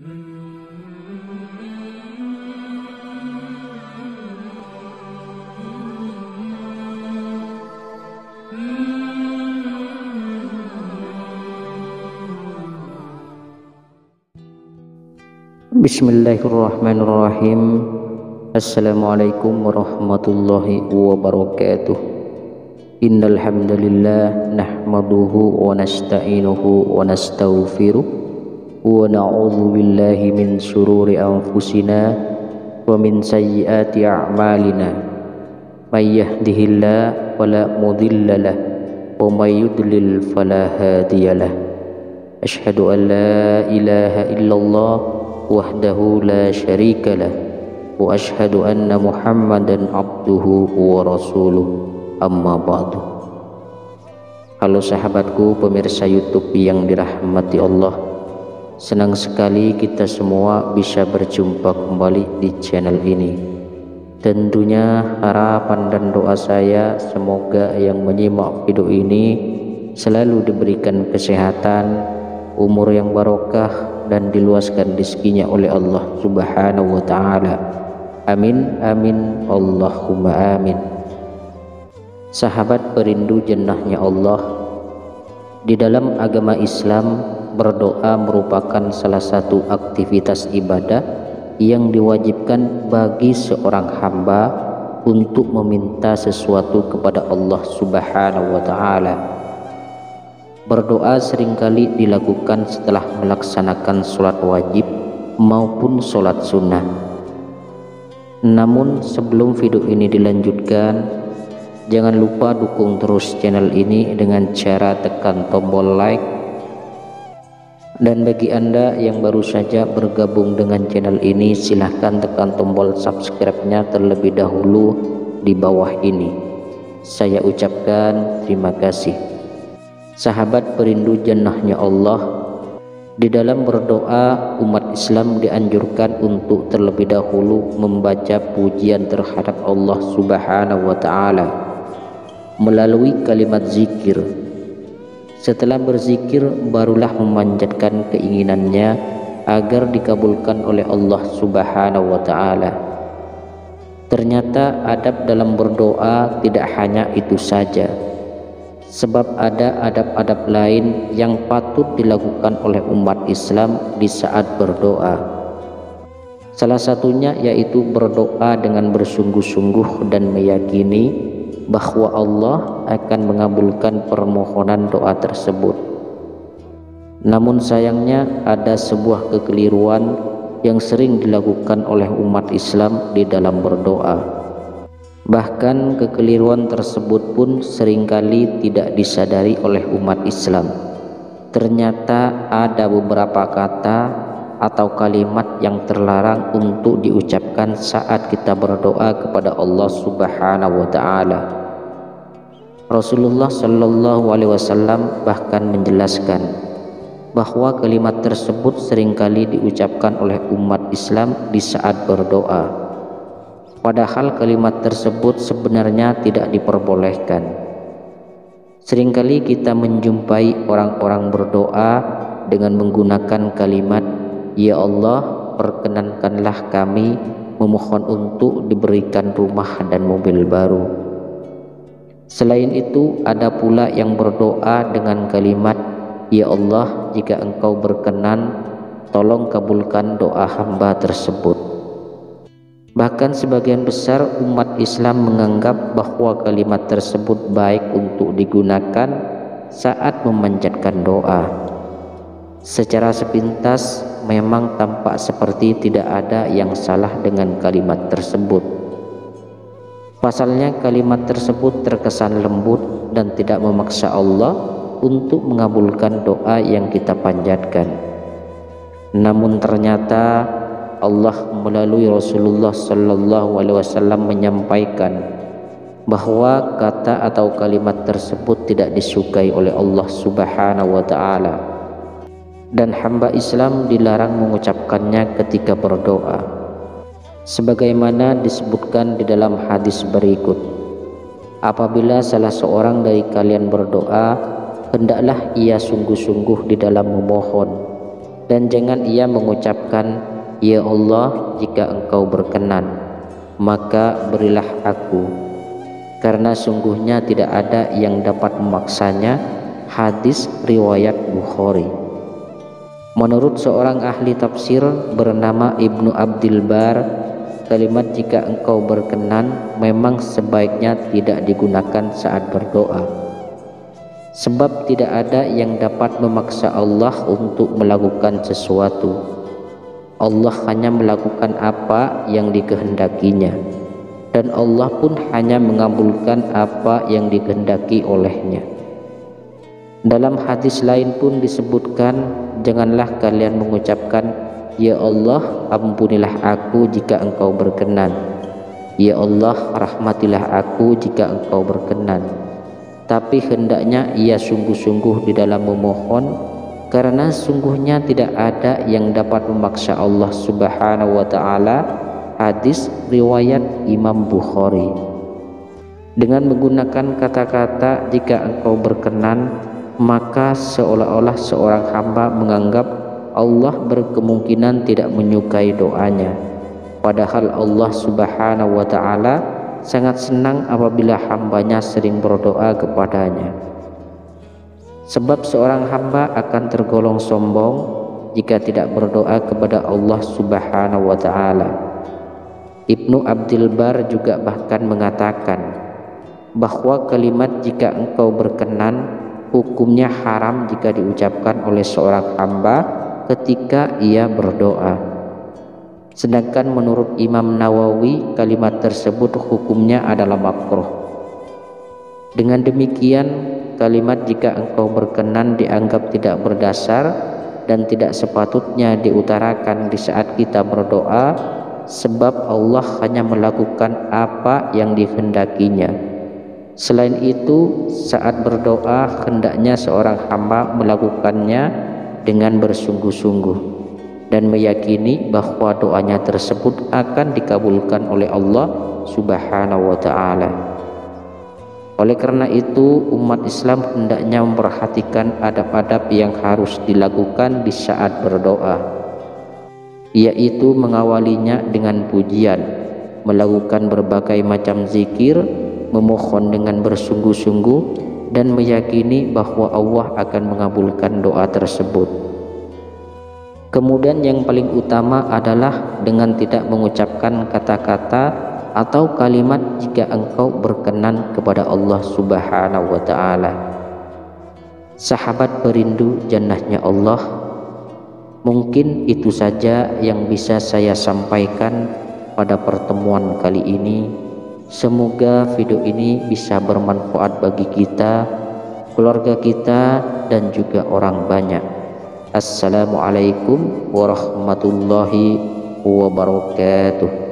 Bismillahirrahmanirrahim. Assalamualaikum warahmatullahi wabarakatuh. Innal hamdalillah nahmaduhu wa nasta'inuhu wa nastaghfiruh wa na'udzu billahi min shururi anfusina wa min sayyiati a'malina. May yahdihillahu fala mudilla lahu wa may yudlil fala hadiyalah. Asyhadu an la ilaha illallah wahdahu la syarika lah wa asyhadu anna Muhammadan abduhu wa rasuluh, amma ba'du. Halo sahabatku pemirsa YouTube yang dirahmati Allah, senang sekali kita semua bisa berjumpa kembali di channel ini. Tentunya harapan dan doa saya semoga yang menyimak video ini selalu diberikan kesehatan, umur yang barokah, dan diluaskan rezekinya oleh Allah Subhanahu wa ta'ala. Amin amin Allahumma amin. Sahabat perindu jannahnya Allah, di dalam agama Islam berdoa merupakan salah satu aktivitas ibadah yang diwajibkan bagi seorang hamba untuk meminta sesuatu kepada Allah Subhanahu wa ta'ala. Berdoa seringkali dilakukan setelah melaksanakan sholat wajib maupun sholat sunnah. Namun sebelum video ini dilanjutkan, jangan lupa dukung terus channel ini dengan cara tekan tombol like. Dan bagi Anda yang baru saja bergabung dengan channel ini, silahkan tekan tombol subscribe-nya terlebih dahulu di bawah ini. Saya ucapkan terima kasih. Sahabat perindu jannahnya Allah, di dalam berdoa umat Islam dianjurkan untuk terlebih dahulu membaca pujian terhadap Allah Subhanahu wa ta'ala melalui kalimat zikir. Setelah berzikir barulah memanjatkan keinginannya agar dikabulkan oleh Allah Subhanahu wa ta'ala. Ternyata adab dalam berdoa tidak hanya itu saja, sebab ada adab-adab lain yang patut dilakukan oleh umat Islam di saat berdoa. Salah satunya yaitu berdoa dengan bersungguh-sungguh dan meyakini bahwa Allah akan mengabulkan permohonan doa tersebut. Namun sayangnya ada sebuah kekeliruan yang sering dilakukan oleh umat Islam di dalam berdoa. Bahkan kekeliruan tersebut pun seringkali tidak disadari oleh umat Islam. Ternyata ada beberapa kata atau kalimat yang terlarang untuk diucapkan saat kita berdoa kepada Allah Subhanahu wa ta'ala. Rasulullah Shallallahu alaihi wasallam bahkan menjelaskan bahwa kalimat tersebut seringkali diucapkan oleh umat Islam di saat berdoa, padahal kalimat tersebut sebenarnya tidak diperbolehkan. Seringkali kita menjumpai orang-orang berdoa dengan menggunakan kalimat, "Ya Allah, perkenankanlah kami memohon untuk diberikan rumah dan mobil baru." Selain itu, ada pula yang berdoa dengan kalimat, "Ya Allah, jika Engkau berkenan, tolong kabulkan doa hamba tersebut." Bahkan sebagian besar umat Islam menganggap bahwa kalimat tersebut baik untuk digunakan saat memanjatkan doa. Secara sepintas memang tampak seperti tidak ada yang salah dengan kalimat tersebut. Pasalnya kalimat tersebut terkesan lembut dan tidak memaksa Allah untuk mengabulkan doa yang kita panjatkan. Namun ternyata Allah melalui Rasulullah Sallallahu Alaihi Wasallam menyampaikan bahwa kata atau kalimat tersebut tidak disukai oleh Allah Subhanahu wa ta'ala, dan hamba Islam dilarang mengucapkannya ketika berdoa. Sebagaimana disebutkan di dalam hadis berikut, apabila salah seorang dari kalian berdoa, hendaklah ia sungguh-sungguh di dalam memohon, Dan jangan ia mengucapkan, "Ya Allah, jika Engkau berkenan, maka berilah aku," karena sungguhnya tidak ada yang dapat memaksanya. Hadis riwayat Bukhari. Menurut seorang ahli tafsir bernama Ibnu Abdil Bar, kalimat "jika Engkau berkenan" memang sebaiknya tidak digunakan saat berdoa, sebab tidak ada yang dapat memaksa Allah untuk melakukan sesuatu. Allah hanya melakukan apa yang dikehendakinya, dan Allah pun hanya mengabulkan apa yang dikehendaki olehnya. Dalam hadis lain pun disebutkan, "Janganlah kalian mengucapkan, 'Ya Allah, ampunilah aku jika Engkau berkenan. Ya Allah, rahmatilah aku jika Engkau berkenan.' Tapi hendaknya ia sungguh-sungguh di dalam memohon, karena sungguhnya tidak ada yang dapat memaksa Allah Subhanahu wa ta'ala." Hadis riwayat Imam Bukhari. Dengan menggunakan kata-kata "jika Engkau berkenan", maka seolah-olah seorang hamba menganggap Allah berkemungkinan tidak menyukai doanya, padahal Allah Subhanahu wa ta'ala sangat senang apabila hambanya sering berdoa kepadanya. Sebab seorang hamba akan tergolong sombong jika tidak berdoa kepada Allah Subhanahu wa ta'ala. Ibnu Abdil Bar juga bahkan mengatakan bahwa kalimat "jika Engkau berkenan" hukumnya haram jika diucapkan oleh seorang hamba ketika ia berdoa. Sedangkan menurut Imam Nawawi, kalimat tersebut hukumnya adalah makruh. Dengan demikian, kalimat "jika Engkau berkenan" dianggap tidak berdasar dan tidak sepatutnya diutarakan di saat kita berdoa, sebab Allah hanya melakukan apa yang dikehendakinya. Selain itu, saat berdoa hendaknya seorang hamba melakukannya dengan bersungguh-sungguh dan meyakini bahwa doanya tersebut akan dikabulkan oleh Allah Subhanahu wa ta'ala. Oleh karena itu, umat Islam hendaknya memperhatikan adab-adab yang harus dilakukan di saat berdoa, yaitu mengawalinya dengan pujian, melakukan berbagai macam zikir, memohon dengan bersungguh-sungguh, dan meyakini bahwa Allah akan mengabulkan doa tersebut. Kemudian yang paling utama adalah dengan tidak mengucapkan kata-kata atau kalimat "jika Engkau berkenan" kepada Allah Subhanahu wa ta'ala. Sahabat perindu jannahnya Allah, mungkin itu saja yang bisa saya sampaikan pada pertemuan kali ini. Semoga video ini bisa bermanfaat bagi kita, keluarga kita, dan juga orang banyak. Assalamualaikum warahmatullahi wabarakatuh.